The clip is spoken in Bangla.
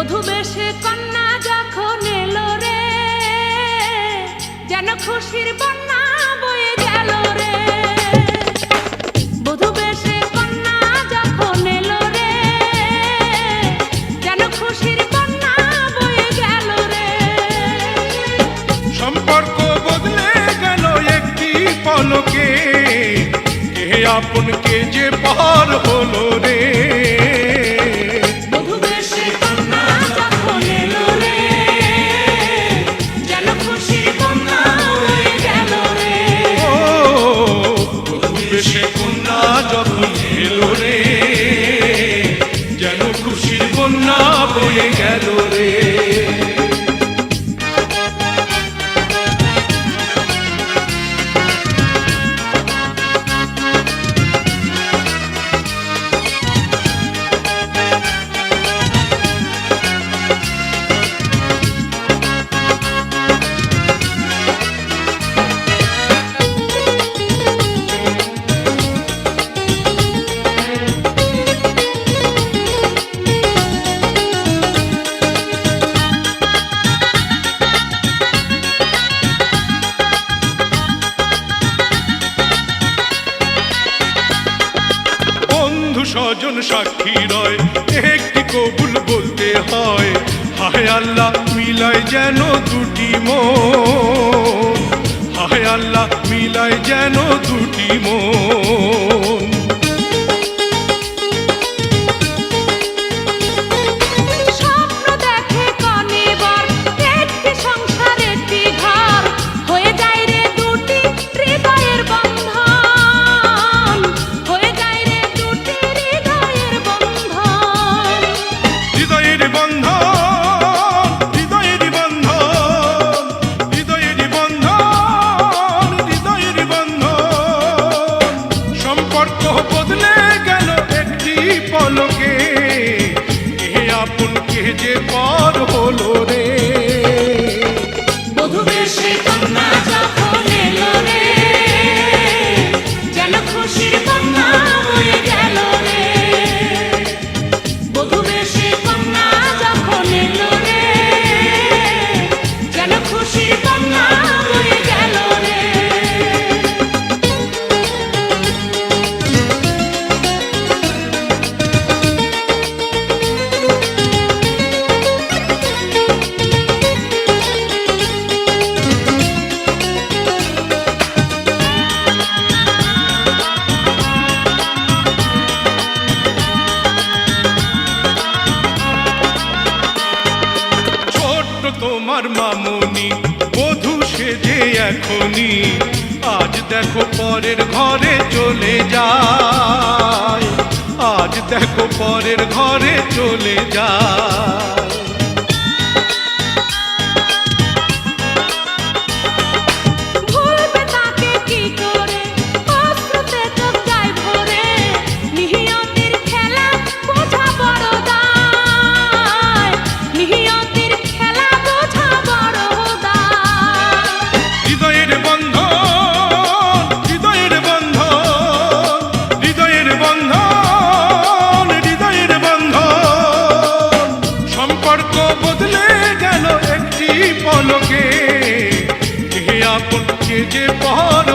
বধূ বেশে কন্যা যখন এলো রে, যেন খুশির বন্যা বয়ে গেল রে। বধূ বেশে কন্যা যখন এলো রে, যেন খুশির বন্যা বয়ে গেল রে। সম্পর্ক বদলে গেল একটি পলকে, কে আপন কে যে পর হলো রে। যখন এলো রে, যেন খুশির বন্যা বয়ে গেল রে। স্বজন সাক্ষী রয়, একটি কবুল বলতে হয়। হায় আল্লাহ মিলায় যেন দুটি মন, হায় আল্লাহ মিলায় যেন দুটি মন। বদলে গেল একটি পলকে, কে আপন কে যে পর হলো রে। বধূ বেশে কন্যা যখন এলো রে, যেন খুশির বন্যা বয়ে গেল রে। বধূ বেশে কন্যা যখন এলো রে, যেন খুশির বন্যা বয়ে গেল রে। তোমার মামনি বধূ সেজে এখনি, আজ দেখো পরের ঘরে চলে যায়, আজ দেখো পরের ঘরে চলে যায়। বদলে গেল একটি পলকে, কে আপন কে যে পর